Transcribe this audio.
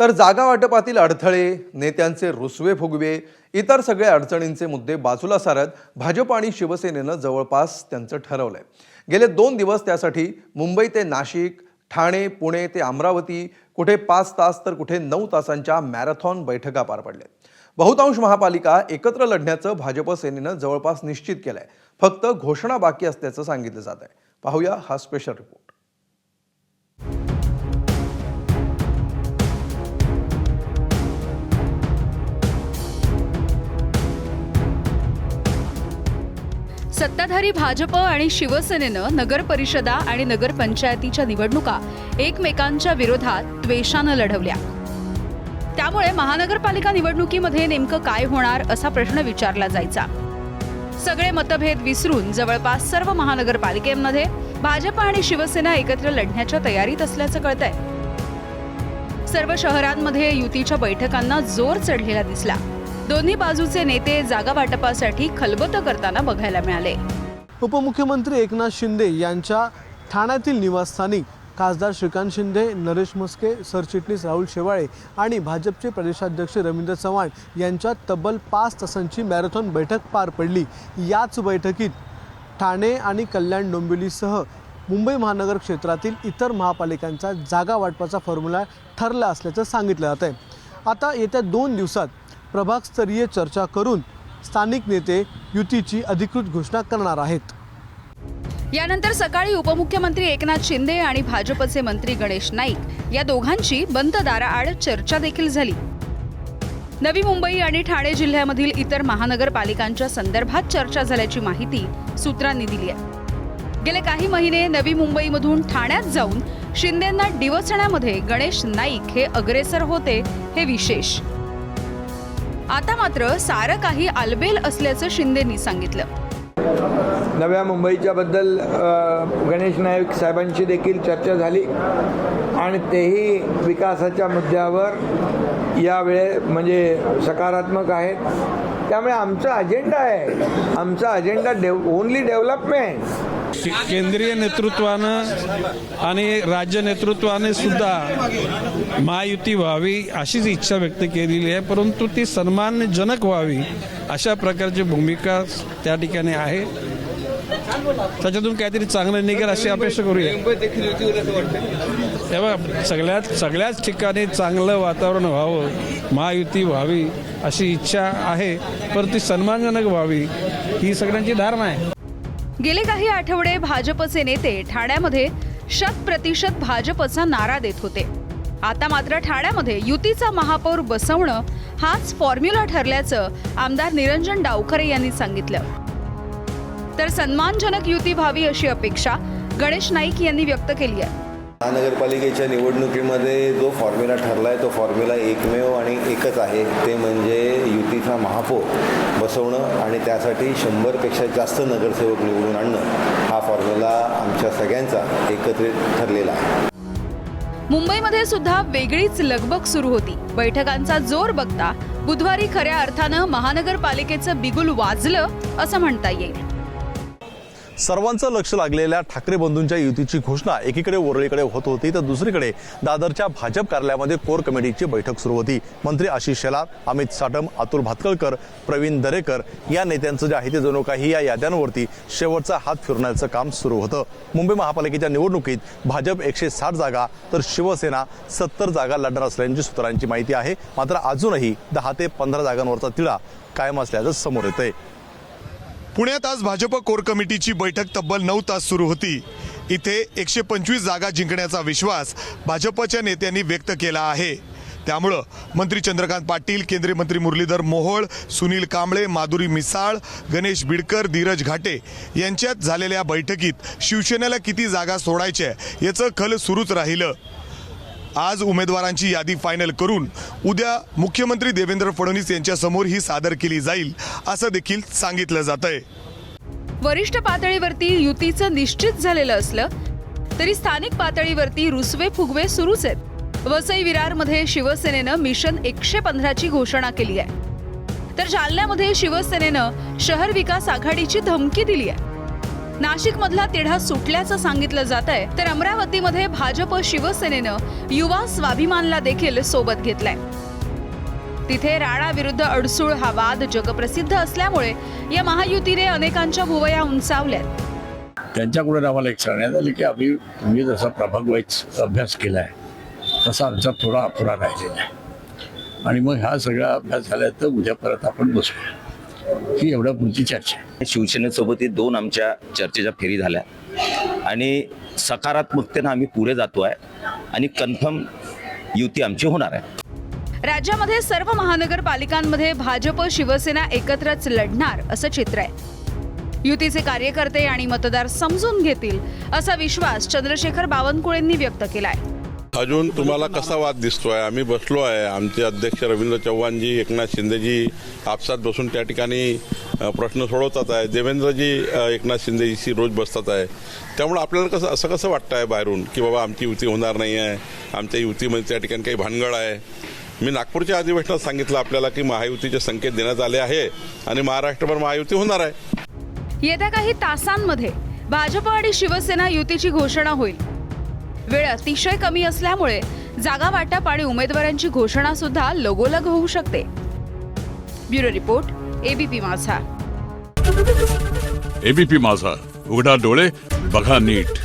तर जागा वाटपातील अडथळे, नेत्यांचे रुसवे फुगवे, इतर सगळे अडचणींचे मुद्दे बाजूला सारत भाजप आणि शिवसेनेनं जवळपास त्यांचं ठरवलंय। गेले 2 दिवस त्यासाठी मुंबई ते नाशिक, ठाणे, पुणे ते अमरावती, कुठे 5 तास तर कुठे 9 तासांच्या मॅरेथॉन बैठका पार पडल्या। बहुतांश महापालिका एकत्र लढण्याचं भाजप सेनेनं जवळपास निश्चित केलंय। फक्त घोषणा बाकी असल्याचं सांगितलं जात आहे। पाहूया हा स्पेशल रिपोर्ट। सत्ताधारी भाजप आणि शिवसेनेनं नगर परिषदा आणि नगरपंचायतीच्या निवडणुका एकमेकांच्या विरोधात द्वेषानं लढवल्या। त्यामुळे महानगरपालिका निवडणुकीमध्ये नेमकं काय होणार असा प्रश्न विचारला जायचा। सगळे मतभेद विसरून जवळपास सर्व महानगरपालिकेमध्ये भाजप आणि शिवसेना एकत्र लढण्याच्या तयारीत असल्याचं कळतंय। सर्व शहरांमध्ये युतीच्या बैठकांना जोर चढलेला दिसला। दोन्ही बाजूचे नेते जागा वाटपासाठी खलबत करताना बघायला मिळाले। उपमुख्यमंत्री एकनाथ शिंदे यांच्या ठाण्यातील निवासस्थानी खासदार श्रीकांत शिंदे, नरेश म्हस्के, सरचिटणीस राहुल शेवाळे आणि भाजपचे प्रदेशाध्यक्ष रवींद्र चव्हाण यांच्यात तब्बल 5 तासांची मॅरेथॉन बैठक पार पडली। याच बैठकीत ठाणे आणि कल्याण डोंबिवलीसह मुंबई महानगर क्षेत्रातील इतर महापालिकांचा जागा वाटपाचा फॉर्म्युला ठरला असल्याचं सांगितलं जात आहे। आता येत्या 2 दिवसात प्रभागस्तरीय चर्चा करून स्थानिक नेते युतीची अधिकृत घोषणा करणार आहेत। यानंतर सकाळी उपमुख्यमंत्री एकनाथ शिंदे आणि भाजपचे मंत्री गणेश नाईक या दोघांची बंद दाराआड चर्चा देखील झाली। नवी मुंबई आणि ठाणे जिल्ह्यामधील इतर महानगरपालिकांच्या संदर्भात चर्चा झाल्याची माहिती सूत्रांनी दिली आहे। गेले काही महिने नवी मुंबईमधून ठाण्यात जाऊन शिंदेंना डिवचण्यामध्ये गणेश नाईक हे अग्रेसर होते हे विशेष। आता मात्र सारं काही आलबेल असल्याचं शिंदेंनी सांगितलं। नव्या मुंबईच्या बद्दल गणेश नाईक साहेबांची देखील चर्चा झाली आणि तेही विकासाच्या मुद्द्यावर यावेळे म्हणजे सकारात्मक आहेत। त्यामुळे आमचा अजेंडा ओनली डेव्हलपमेंट। केंद्रीय नेतृत्वानं आणि राज्य नेतृत्वाने सुद्धा महायुती व्हावी अशीच इच्छा व्यक्त केलेली आहे, परंतु ती सन्मानजनक व्हावी अशा प्रकारची भूमिका त्या ठिकाणी आहे। त्याच्यातून काहीतरी चांगलं निघेल अशी अपेक्षा करूया। तेव्हा सगळ्याच ठिकाणी चांगलं वातावरण व्हावं, महायुती व्हावी अशी इच्छा आहे, पण ती सन्मानजनक व्हावी ही सगळ्यांची धारणा आहे। गेले काही आठवडे भाजपचे नेते ठाण्यामध्ये 100% भाजपचा नारा देत होते। आता मात्र ठाण्यामध्ये युतीचा महापौर बसवणं हाच फॉर्म्युला ठरल्याचं आमदार निरंजन डावखरे यांनी सांगितलं। तर सन्मानजनक युती व्हावी अशी अपेक्षा गणेश नाईक यांनी व्यक्त केली आहे। महानगरपालिकेच्या निवडणुकीमध्ये जो फॉर्म्युला ठरला आहे तो फॉर्म्युला एकमेव आणि एकच आहे, ते म्हणजे युतीचा महापौर बसवणं आणि त्यासाठी 100पेक्षा जास्त नगरसेवक निवडून आणणं। हा फॉर्म्युला आमच्या सगळ्यांचा एकत्रित ठरलेला आहे। मुंबईमध्ये सुद्धा वेगळीच लगबग सुरू होती। बैठकांचा जोर बघता बुधवारी खऱ्या अर्थानं महानगरपालिकेचं बिगुल वाजलं असं म्हणता येईल। सर्वांचं लक्ष लागलेल्या ठाकरे बंधूंच्या युतीची घोषणा एकीकडे वरळीकडे होत होती, तर दुसरीकडे दादरच्या भाजप कार्यालयामध्ये कोर कमिटीची बैठक सुरू होती। मंत्री आशिष शेलार, अमित साटम, अतुल भातखळकर, प्रवीण दरेकर या नेत्यांचं जे आहे ते जणू काही या याद्यांवरती शेवटचा हात फिरवण्याचं काम सुरू होतं। मुंबई महापालिकेच्या निवडणुकीत भाजप 160 जागा तर शिवसेना 70 जागा लढणार असल्याची सूत्रांची माहिती आहे। मात्र अजूनही 10 ते 15 जागांवरचा तिढा कायम असल्याचं समोर येतंय। पुण्यात आज भाजप कोर कमिटीची बैठक तब्बल 9 तास सुरू होती। इथे 125 जागा जिंकण्याचा विश्वास भाजपच्या नेत्यांनी व्यक्त केला आहे। त्यामुळं मंत्री चंद्रकांत पाटील, केंद्रीय मंत्री मुरलीधर मोहोळ, सुनील कांबळे, माधुरी मिसाळ, गणेश बिडकर, धीरज घाटे यांच्यात झालेल्या बैठकीत शिवसेनेला किती जागा सोडायच्या याचं खल सुरूच राहिलं। आज उमेदवारांची यादी फायनल करून उद्या मुख्यमंत्री देवेंद्र फडणवीस यांच्या समोर ही सादर केली जाईल असं देखील सांगितलं जातंय। वरिष्ठ पातळीवरती युतीचं निश्चित झालेलं असलं तरी स्थानिक पातळीवरती रुसवे फुगवे सुरूच आहेत। वसई विरारमध्ये शिवसेनेनं मिशन 115ची घोषणा केली आहे, तर जालन्यामध्ये शिवसेनेनं शहर विकास आघाडीची धमकी दिली आहे। नाशिकमधला तिढा सुटल्याचं सांगितलं जात आहे, तर अमरावतीमध्ये भाजप शिवसेनेनं युवा स्वाभिमानला देखील सोबत घेतलाय. तिथे राणा विरुद्ध अडसूळ हा वाद जगप्रसिद्ध असल्यामुळे या महायुतीने अनेकांच्या भुवया उंचावल्यात. त्यांच्याकडून आम्हाला एक सांगण्यात आलं की तुम्ही जसा प्रभाग वाईज अभ्यास केला आहे तसा आमचा थोडा अपुरा राहिलेला आहे आणि मग हा सगळा अभ्यास झाला तर उद्या परत आपण बसूया, ही एवढ्या पुढची चर्चा आहे. शिवसेनेसोबत 2 आमच्या चर्चेच्या फेरी झाल्या आणि सकारात्मकतेनं आम्ही पुढे जातो आहे आणि कन्फर्म युती आमची होणार आहे. राज्यामध्ये सर्व महानगरपालिकांमध्ये भाजप शिवसेना एकत्रच लढणार असं चित्र आहे. युतीचे कार्यकर्ते आणि मतदार समजून घेतील असा विश्वास चंद्रशेखर बावनकुळेंनी व्यक्त केलाय. अजून तुम्हाला कसा वाद दिसतोय? आम्ही बसलो आहे, आमचे अध्यक्ष रवींद्र चव्हाणजी, एकनाथ शिंदेजी आपसात बसून त्या ठिकाणी प्रश्न सोडवतात आहे. देवेंद्रजी एकनाथ शिंदेजी रोज बसतात आहे. त्यामुळे आपल्याला कसं वाटतं आहे बाहेरून की बाबा आमची युती होणार नाही आहे, आमच्या युतीमध्ये त्या ठिकाणी काही भानगड आहे. मी नागपूरच्या अधिवेशनात सांगितलं आपल्याला की महायुतीचे संकेत देण्यात आले आहे आणि महाराष्ट्रभर महायुती होणार आहे. येत्या काही तासांमध्ये भाजप आणि शिवसेना युतीची घोषणा होईल. वेळ अतिशय कमी असल्यामुळे जागा वाटप आणि उमेदवारांची घोषणा सुद्धा लगोलग होऊ शकते. ब्युरो रिपोर्ट, एबीपी माझा. एबीपी माझा, उघडा डोळे बघा नीट.